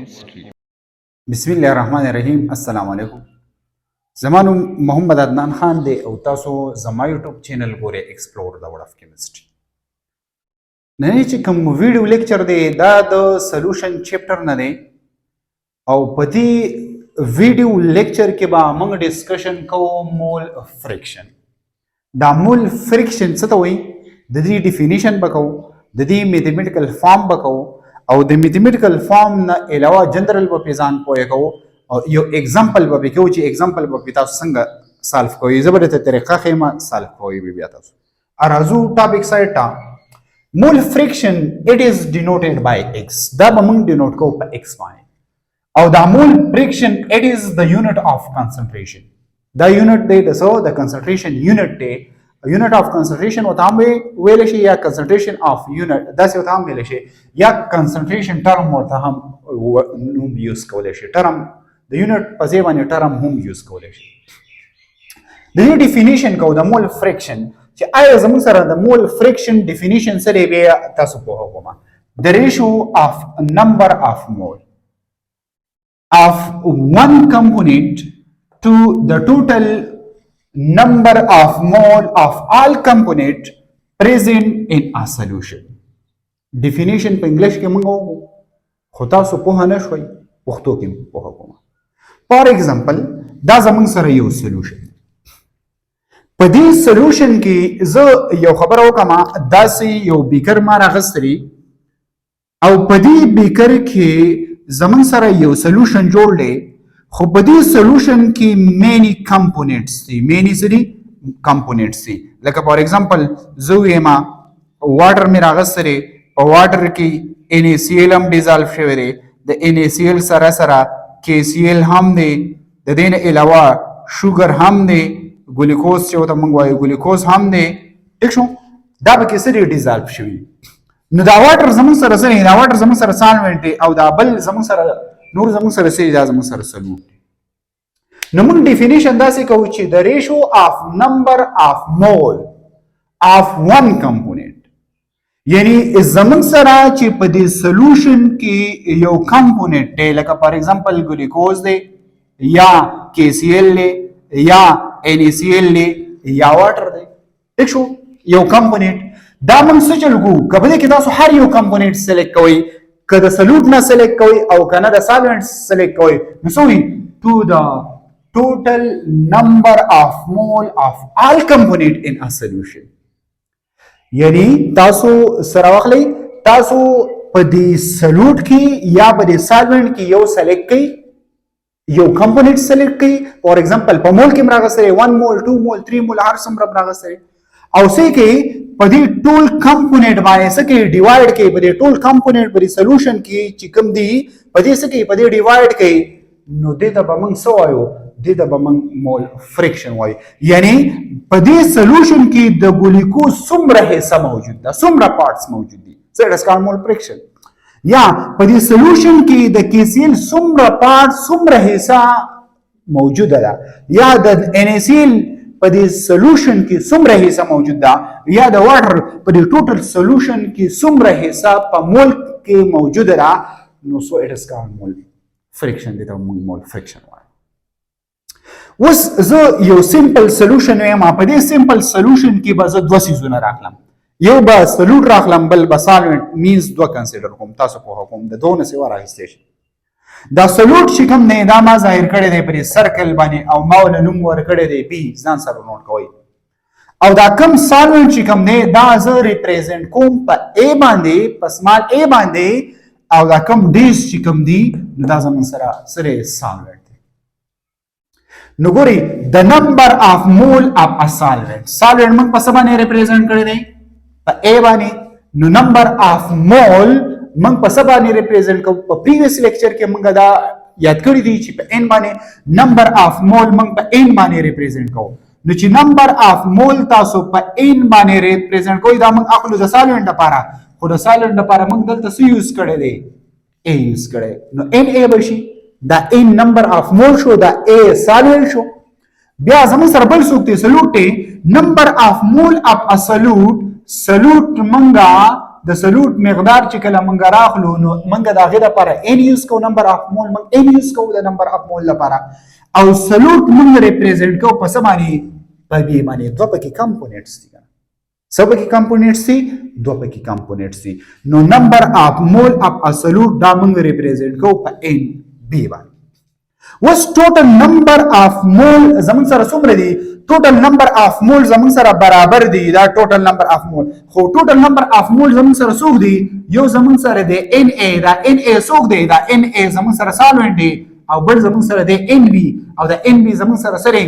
chemistry. بسم الله الرحمن الرحیم. السلام علیکم. زمانو محمد عدنان خان دی او تاسو زما یوټیوب چینل ګوره ایکسپلور د ورډ اف کیمستري. نن چې کوم ویډیو لیکچر دی دا د سولوشن چپټر نه دی او په دې ویډیو لیکچر کې به موږ ډسکشن کوو مول فریکشن. دا مول فریکشن څه ته وایي، د دې ډیفینیشن به کوو، د دې میتھمیټیکل فارم به کوو او د میتھمیټیکل فارم نه علاوه جنرال به ځان پوهه کوو او یو اگزامپل به کوو چې اگزامپل به تاسو څنګه سالف کوئ. زبرته طریقه خیمه سالف کوئ بیا تاسو ارازو ټاپک سایټا مول فریکشن اٹ از ډینوټډ بای x. دا به موږ ډینوټ کوو په x باندې او دا مول فریکشن اٹ از د یونټ اف کنسنټریشن. دا یونټ دی د سو د کنسنټریشن یونټ دی. یونټ اف کنسنټریشن وته هم ویل شي یا کنسنټریشن اف یونټ داسې وته هم ویل شي یا کنسنټریشن ټرم ورته هم نوم یوز کولای شي. ټرم د یونټ په ځای باندې ټرم هم یوز کولای شي. د دې ډیفینیشن کو د مول فریکشن چې آیا زموږ سره د مول فریکشن ډیفینیشن سره بیا تاسو په هغه د ریشیو اف نمبر اف مول of one component to the total number of mole of all component present in a solution. Definition په انګلیش کې موږ خو تاسو په نه شوي پښتو کې په کوم. For example دا زموږ سره یو سولوشن. په دې سولوشن کې زه یو خبر وکم داسې یو بیکر ما راغستري او په دې بیکر کې زمون سره یو سولوشن جوړ دی خو په دې سولوشن کې مینی کمپوننټس دي. مینی سری کمپوننټس دي لکه فار ایگزامپل زه وایم واټر مې راغستره په واټر کې NaCl هم ډیزالف شوی دی، د NaCl سره سره KCl هم دی، د دې نه علاوه شوګر هم دی، ګلوکوز چې وته موږ وایو ګلوکوز هم دی. ٹھیک شو، دا به کې سری ډیزالف شوی. نو دا واټر زمون سره سره دا واټر زمون سره سالوینټ او دا بل زمون سره نور زمون سره سي دا زمون سره سلوټ. نو موږ ډیفینیشن داسې کوو چې د ریشیو اف نمبر اف مول اف ون کمپوننت، یعنی زمون سره چې په دې سولوشن کې یو کمپوننت دی لکه فار ایگزامپل ګلوکوز دی یا KCl دی یا NaCl دی یا واټر دی. ٹھیک شو، یو کمپوننت دا موږ څه چل کوو کبه کې تاسو هر یو کمپوننت سلیکټ کوئ، که د سولوټ نه سلیکټ کوئ او کنه د سالوینټ سلیکټ کوئ نو سوی ټو د ټوټل نمبر اف مول اف آل کمپوننت ان ا سولوشن. یعنی تاسو سره واخلئ تاسو په دې سولوټ کې یا په دې سالوینټ کې یو سلیکټ کړئ، یو کمپوننت سلیکټ کړئ. فار ایگزامپل په مول کې راغسته 1 مول 2 مول 3 مول هر څومره راغسته او سې کې په دې ټول کمپوننت باندې سکه ډیوایډ کې په دې ټول کمپوننت په سولوشن کې چې کوم دي په دې سکه په دې ډیوایډ کې نو دې ته به موږ سو وایو، دې ته به موږ مول فریکشن وایو. یعنی په دې سولوشن کې د ګلوکوز څومره حصہ موجود ده، څومره پارټس موجود دي، څه ډسکان مول فریکشن. یا په دې سولوشن کې د KCl څومره پارټ څومره حصہ موجود ده، یا د NaCl په دې سولوشن کې څومره حصہ موجود ده، یا د واټر په دې ټوټل سولوشن کې څومره حصہ په مول کې موجود ده. نو سو اټ از کالډ مول فریکشن. دې ته موږ مول فریکشن وایو. اوس زه یو سمپل سولوشن وایم، په دې سمپل سولوشن کې به زه دوه سیزونه راخلم، یو به سولوټ راخلم بل به سالوینټ مینز دوه کنسیډر کوم. تاسو په حکم د دوه نه سیوا راغستې شي. دا سولوټ چې کوم نه دا ما ظاهر کړی دی پر سرکل باندې او ما ول نوم ور کړی دی پی ځان سره نوٹ کوئ. او دا کم سالوینټ چې کوم نه دا زه ریپرزینټ کوم په A باندې په سمال A باندې او دا کم ډیز چې کوم دی نو دا زمون سره سالوینټ دی. نو ګوري د نمبر اف مول اف ا سالوینټ موږ په سبا نه ریپرزینټ کړی دی په A باندې. نو نمبر اف مول موږ په سبا نه ریپرزینټ کوو. په پریویس لیکچر کې موږ دا یاد کړی دی چې په n باندې نمبر اف مول موږ په n باندې ریپرزینټ کوو. نو چې نمبر اف مول تاسو په n باندې ریپرزینټ کوئ دا موږ اخلو د سالوینټ لپاره، خو د سالوینټ لپاره موږ دلته څه یوز کړی دی a یوز کړی. نو Na بشي دا n نمبر اف مول شو، دا a سالوینټ شو. بیا زموږ سره بل څوک دی سلوټ نمبر اف مول اف ا سلوټ موږ د سلوټ مقدار چې کله مونږ راخلو نو مونږ د هغې لپاره n یوز کوو نمبر اف مول مونږ n یوز کوو د نمبر اف مول لپاره او سلوټ مونږ ریپرزینټ کوو په څه باندې په بي باندې دوه پکې کمپوننټس دي څه پکې کمپوننټس دي دوه پکې کمپوننټس دي نو نمبر اف مول اف سلوټ دا مونږ ریپرزینټ کوو په n بي باندې وس ټوټل نمبر اف مول زمون سره څومره دي ټوټل نمبر اف مول زمون سره برابر دي دا ټوټل نمبر اف مول خو ټوټل نمبر اف مول زمون سره څوک دي یو زمون سره دی ان ای دا ان ای څوک دی دا ان ای زمون سره سالوینټ دی او بل زمون سره دی ان بی او دا ان بی زمون سره سره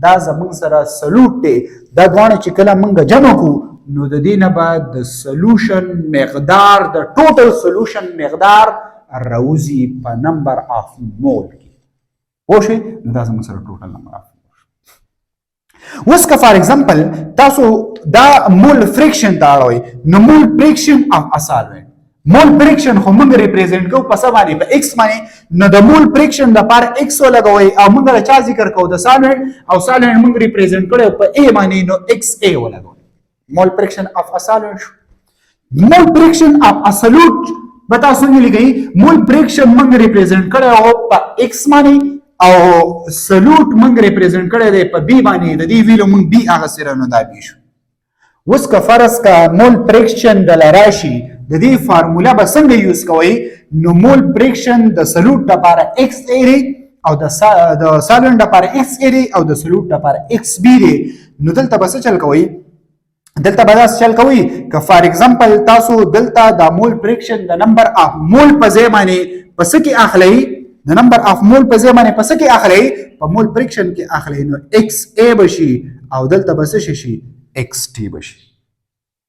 دا زمون سره سلوټ دی دا دواړه چې کله مونږ جمع کو نو د دې نه بعد د سولوشن مقدار د ټوټل سولوشن مقدار راوځي په نمبر اف مول وشي نو دا زموږ سره ټوټل نمبر اف اوس که فار ایگزامپل تاسو دا مول فریکشن ته اړوئ نو مول فریکشن اف ا سالوینټ مول فریکشن خو موږ ریپرزینټ کوو په څه باندې په ایکس باندې نو د مول فریکشن دپاره ایکس ولګوئ او موږ د چا ذکر کوو د سالوینټ او سالوینټ موږ ریپرزینټ کړی په ای باندې نو ایکس ای ولګوئ مول فریکشن اف ا سالوینټ شو مول فریکشن اف ا سلوټ به تاسو څنګه لیکئ مول فریکشن موږ ریپرزینټ کړی او په ایکس باندې او سلوټ مونږ ریپرزینټ کړی دی په بی باندې د دې ویلو مونږ بی هغه سره نو دا بی شو اوس که فرض کا مول فریکشن د لراشي د دې فارموله به څنګه یوز کوئ نو مول فریکشن د سلوټ لپاره ایکس ای دی او د سالوینټ لپاره ایکس ای دی او د سلوټ لپاره ایکس بی دی نو دلته به څه چل کوئ دلته به داسې چل کوئ که فار ایگزامپل تاسو دلته د مول فریکشن د نمبر اف مول په ځای باندې په څه کې اخلئ د نمبر اف مول په ځای باندې په څه کې اخلئ په مول فریکشن کې اخلئ نو ایکس ای بشي او دلته به څه شي ایکس ټي بشي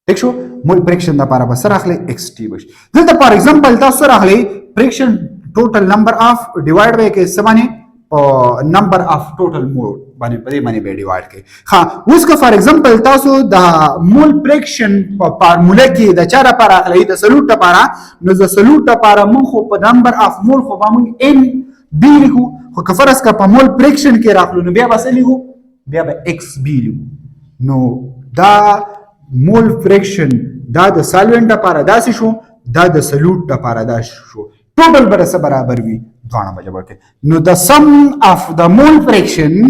ٹھیک شو مول فریکشن لپاره به څه راخلئ ایکس ټي بشي دلته فار ایگزامپل تاسو راخلئ فریکشن ټوټل نمبر اف ډیوایډ به کې څه باندې په نمبر اف ټوټل مول باندې په دې باندې به ډیوایډ کړئ ها اوس که فار ایگزامپل تاسو د مول فریکشن په فارموله کې د چا لپاره اخلئ د سلوټ لپاره نو د سلوټ لپاره موږ خو په نمبر اف مول خو به موږ ان بی لیکو خو که فرض که په مول فریکشن کې راخلو نو بیا به څه لیکو بیا به ایکس بی لیکو نو دا مول فریکشن دا د سالوینټ لپاره داسې شو دا د سلوټ لپاره داسې شو ټوټل به څه برابر وي دواړه به جبر کړي نو د سم اف د مول فریکشن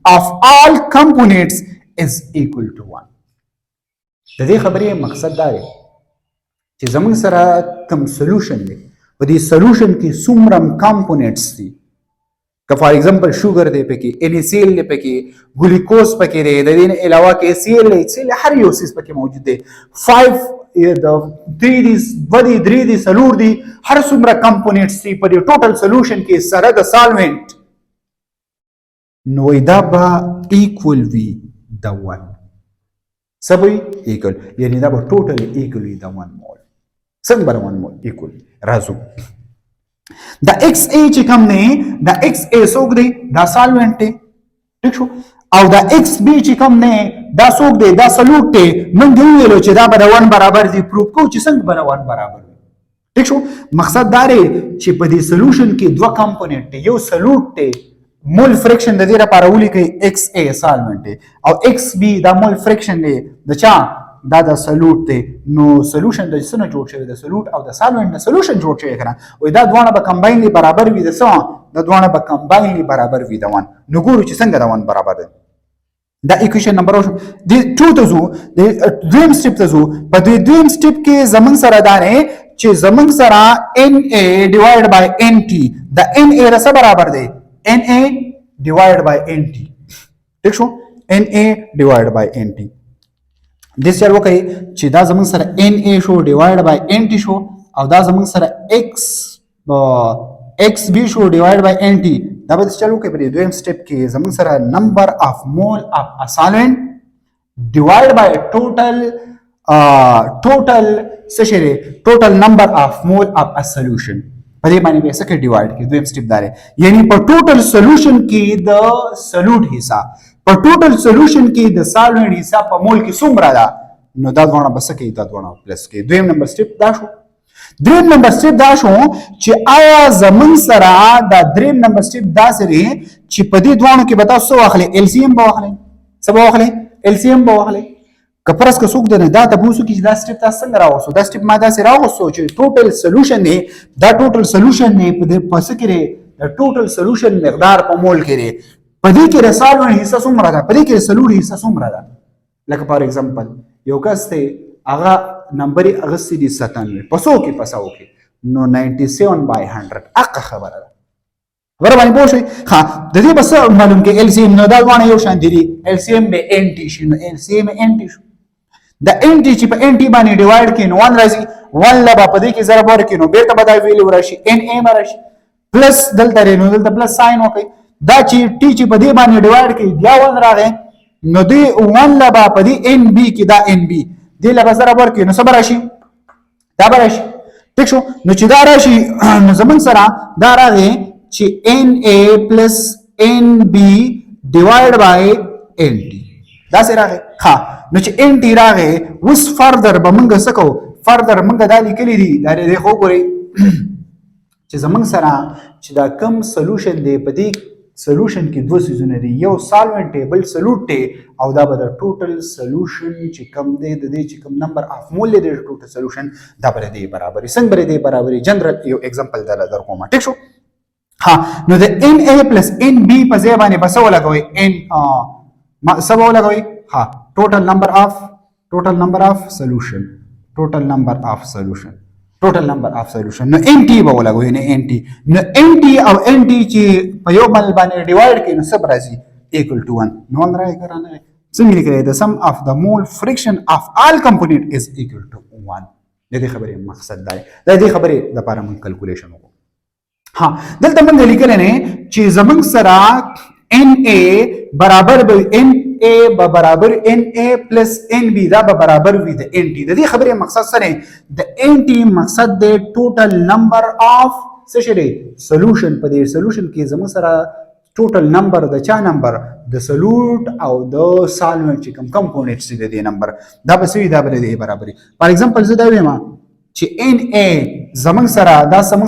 of all components is equal to 1 د دې خبرې مقصد دا دی چې زموږ سره کوم سولوشن دی په دې سولوشن کې څومره کمپوننټس دي که فار ایگزامپل شوګر دی پکې NaCl دی پکې ګلوکوز پکې دی د دې نه علاوه کې HCl HCl هر یو څیز پکې موجود دی 5 د 3 دي ودی 3 دي سلور دي هر څومره کمپوننټس دي په دې ټوټل سولوشن کې سره د سالوینټ نو دا به ایکول وي د 1 سبوی ایکول یعنی دا به ټوټل ایکول وي د 1 مول څنګه به 1 مول ایکول راځو دا ایکس ای چې کوم نه دا ایکس ای څوک دی دا سالوینټ دی ٹھیک شو او دا ایکس بی چې کوم نه دا څوک دی دا سلوټ دی موږ ویلو چې دا به 1 برابر دی پروف کو چې څنګه به 1 برابر ٹھیک شو مقصد دا دی چې په دې سولوشن کې دوه کمپوننټ یو سلوټ دی مول فریکشن د دې لپاره ولیکئ ایکس ای سالوینټ دی او ایکس بی دا مول فریکشن دی د چا دا د سلوټ دی نو سولوشن د څه نه جوړ شوی د سلوټ او د سالوینټ نه سولوشن جوړ شوی کنه وای دا دواړه به کمباینلی برابر وي د څه د دواړه به کمباینلی برابر وي د 1 نو ګورو چې څنګه د 1 برابر دی دا ایکویشن نمبر د 2 ته زو د دویم سټپ ته زو په دې دویم سټپ کې زمون سره دا نه چې زمون سره Na ډیوایډ بای Nt د Na سره برابر دی Na divided by Nt ٹھیک شو Na divided by Nt دې سره وکړئ چې دا زمون سره Na شو divided by Nt شو او دا زمون سره xb شو divided by Nt دا به چلو کې په دویم سټپ کې زمون سره نمبر اف مول اف ا سالوینټ divided by total سشری total number of mole of a solution په دې باندې به څه کې ډیوایډ کې دویم سټپ دار یعنی په ټوټل سولوشن کې د سلوټ حصہ په ټوټل سولوشن کې د سالوینټ حصہ په مول کې څومره ده نو دا ځونه بس کې دا ځونه پلس کې دویم نمبر سټپ دا شو دریم نمبر سټپ دا شو چې آیا زمون سره دا دریم نمبر سټپ دا سره چې په دې دوانو کې بتاو سو واخلې LCM به واخلې څه به واخلې LCM به واخلې کپرس که څوک د نه دا تاسو کې دا سټپ تاسو څنګه راوځو دا سټپ ما دا سره راوځو چې ټوټل سولوشن دی دا ټوټل سولوشن نه په دې پس کې د ټوټل سولوشن مقدار په مول کې په دې کې رسالو حصہ څومره ده په دې کې سولوډ حصہ څومره ده لکه فار ایگزامپل یو کس ته هغه نمبر هغه سي دي 97 پسو کې نو 97/100 اقا خبره ده خبره باندې پوه شئ ها د دې بس معلوم کې ال سی ام نو دا باندې یو شان دي ال سی ام به ان ټي شي نو ال سی ام ان ټي شو د ان ټي چې په ان ټي باندې ډیوایډ کین 1 راځي 1 لبا په دې کې ضرب ورکې نو بیرته به دا ویلیو راشي ان ام راشي پلس دلته رینو دلته پلس ساين وکي دا چې ټي چې په دې باندې ډیوایډ کړي بیا 1 راغی نو دې 1 لبا په دې ان بي کې دا ان بي دې لبا ضرب ورکې نو صبر راشي دا به راشي ٹھیک شو نو چې دا راشي نو زمون سره دا راغی چې ان ا پلس ان بي ډیوایډ بای ان ټي دا سره راغی ها نو چې ان ټي راغی اوس فردر به موږ څه کوو فردر موږ دا لیکلي دي دا دې خو ګورئ چې زمون سره چې دا کم سولوشن دی په دې سولوشن کې دوه سيزونه دي یو سالوینټ ټیبل سولوټ ټی او دا به د ټوټل سولوشن چې کم دی د دې چې کم نمبر اف مول دی د ټوټل سولوشن دا به دی برابرې څنګه به دی برابرې جنرال یو एग्जांपल در کوم ټیک شو ها نو د ان ا پلس ان بي په ځای باندې بس ولګوي ان ما سبا ولګوي ها ټوټل نمبر اف سولوشن ټوټل نمبر اف سولوشن نو ان ټي به ولګوي نه ان ټي نو ان ټي او ان ټي چې په یو بل باندې ډیوایډ کړي نو سب راځي equal to 1 نو راځي ګرانه څنګه لیکي the sum of the mole friction of all component is equal to 1 د دې خبرې مقصد دی د دې خبرې د لپاره موږ کیلکولیشن وکړو ها دلته موږ لیکل نه چې زمنګ سره ان ا برابر به ان ا برابر ان ا پلس ان بي دا برابر وي د ان ټي د دې خبرې مقصد سره د ان ټي مقصد د ټوټل نمبر اف څه شری سولوشن په دې سولوشن کې زموږ سره ټوټل نمبر د چا نمبر د سولوټ او د سالوینټ چې کوم کمپونیټس دي د دې نمبر دا به سوي دا به دې برابري فار ایگزامپل زه دا وایم چې ان ا زموږ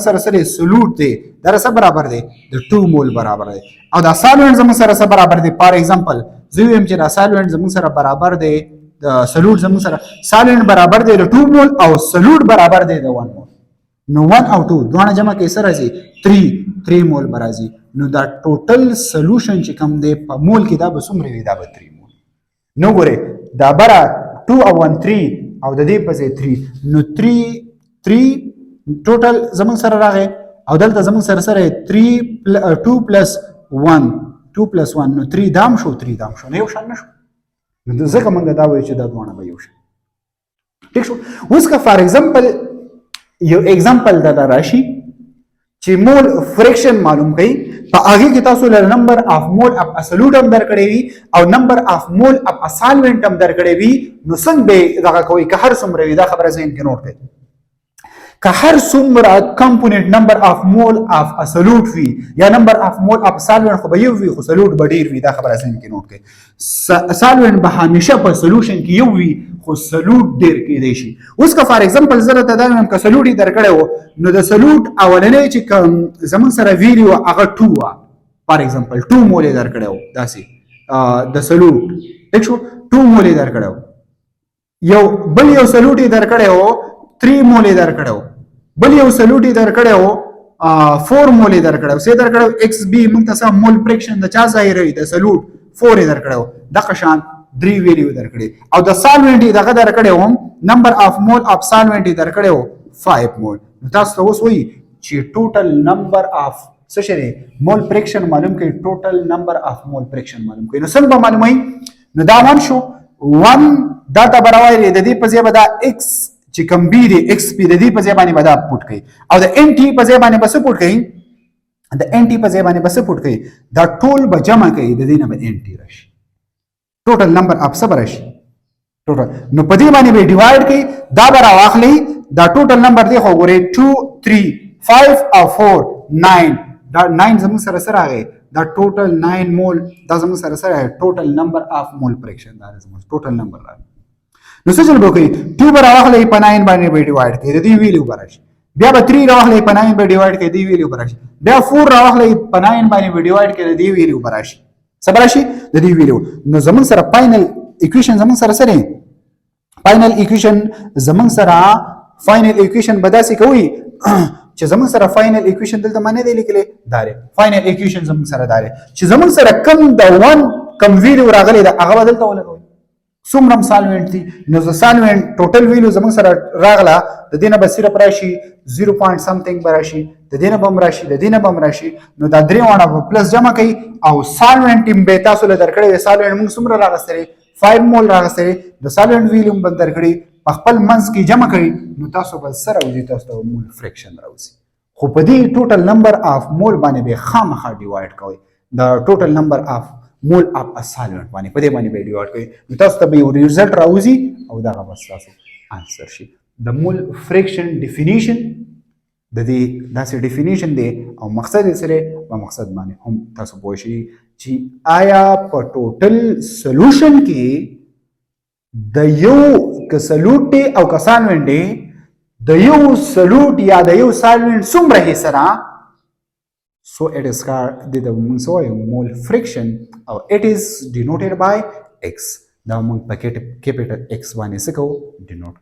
سره سره سولوټ دی دا سره برابر دی د 2 مول برابر دی او دا سالوینټ زموږ سره برابر دی فار ایگزامپل زه ویم چې دا سالوینټ زموږ سره برابر دی د سولوټ زموږ سره سالوینټ برابر دی د 2 مول او سولوټ برابر دی د 1 مول نو 1 او 2 دوه جمع کې سره راځي 3 مول برازي نو دا ټوټل سولوشن چې کوم دی په مول کې دا به څومره وي دا به 3 مول نو ګوره دا برا 2 او 1 3 او د دې په ځای 3 نو 3 ټوټل زموږ سره راغی او دلته زموږ سره 2 پلس 1 نو 3 دام شو نو یو شان نشو نو ځکه موږ دا وایو چې دا دوه به یو شان ٹھیک شو اوس که فار ایگزامپل یو एग्जांपल دا راشي چې مول فریکشن معلوم کړي په هغه کې تاسو له نمبر اف مول اف اسولوټ هم درکړی وي او نمبر اف مول اف سالوینټ هم درکړی وي نو څنګه به دغه کوي که هر څومره وي دا خبره ذهن کې نوٹ کړئ که هر څومره کمپونیټ نمبر اف مول اف اسولوټ وي یا نمبر اف مول اف سالوینټ خو به یو وي خو سولوټ به ډیر وي دا خبره ذهن کې نوٹ کړئ سالوینټ به همیشه په سولوشن کې یو وي خو سولوټ ډیر کېدای شي اوس که فار ایگزامپل زه ته دا وایم که سولوټ یې درکړی و نو د سولوټ اولنی چې کوم زموږ سره ویلیو هغه 2 وه فار ایگزامپل 2 مول یې درکړی و داسې د سولوټ ټیک شو 2 مول یې درکړی و یو بل یو سولوټ یې درکړی و 3 مول یې درکړی و بل یو سولوټ یې درکړی و 4 مول یې درکړی و څه درکړی و ایکس بي موږ ته څه مول فریکشن د چا ظاهروي د سولوټ 4 یې درکړی و دغه شان 3 ویلیو درکړي او د سالوینټ دغه درکړي و نمبر اف مول اف سالوینټ درکړي و 5 مول تاسو ته اوس وایي چې ټوټل نمبر اف څه شری مول فریکشن معلوم کړي ټوټل نمبر اف مول فریکشن معلوم کړي نو څنګه معلومای نو دا 1 شو 1 دا ته برابر دی د دې په ځای به دا x چې کم بي دی x پی د دې په ځای باندې به دا پټ کړي او د ان ټي په ځای باندې بس پټ کړي د ان ټي په ځای باندې بس پټ کړي دا ټول به جمع کړي د دې نه به ان ټي راشي ټوټل نمبر اپ صبر راشي ټوټل نو په دې باندې به ډیوایډ کړي دا به راواخلي دا ټوټل نمبر دی خو ګورئ 2 3 5 او 4 9 دا 9 زموږ سره راغی دا ټوټل 9 مول دا زموږ سره ټوټل نمبر اف مول فریکشن دا زموږ ټوټل نمبر راغی نو څه چل به کوي 2 به راواخلي په 9 باندې به ډیوایډ کړي د دې ویلیو به راشي بیا به 3 راواخلي په 9 به ډیوایډ کړي د دې ویلیو به راشي بیا 4 راواخلي په 9 باندې به ډیوایډ کړي د دې ویلیو به راشي صبر شي د دې ویلیو نو زمون سره فائنل اکویشن زمون سره فاینل ایکویشن زمونږ سره فاینل ایکویشن به داسې کوي چې زمونږ سره فاینل ایکویشن دلته ما نه دی لیکلی دا دی فاینل ایکویشن زمونږ سره دا دی چې زمونږ سره کم د 1 کم ویلیو راغلی ده هغه به دلته ولګوئ څومره سالوینټ دي نو د سالوینټ ټوټل ویلیو زمونږ سره راغله د دې نه به صرف راشي 0 پوینټ سمثینګ به راشي د دې نه به هم راشي د دې نه به هم راشي نو دا درې واړه به پلس جمع کوي او سالوینټ هم به تاسو له درکړی دی سالوینټ موږ څومره راغستی 5 مول راغستی د سالوینټ ویلیو هم به درکړي په خپل منځ کې جمع کړي نو تاسو به څه راوځي تاسو ته مول فریکشن راوځي خو په دې ټوټل نمبر اف مول باندې به خامخا ډیوایډ کوئ د ټوټل نمبر اف مول اف ا سالوینټ باندې په دې باندې به ډیوایډ کوئ نو تاسو ته به یو ریزلټ راوځي او دغه بس تاسو انسر شي د مول فریکشن ډیفینیشن د دې داسې ډیفینیشن دی او مقصد یې سره په مقصد باندې هم تاسو پوه شئ چې آیا په ټوټل سولوشن کې د یو که سلوټ دی او که سالوینټ دی د یو سلوټ یا د یو سالوینټ څومره حصه ده so it is the mole friction or it is denoted by x دا موږ په capital X باندې څه کوو denote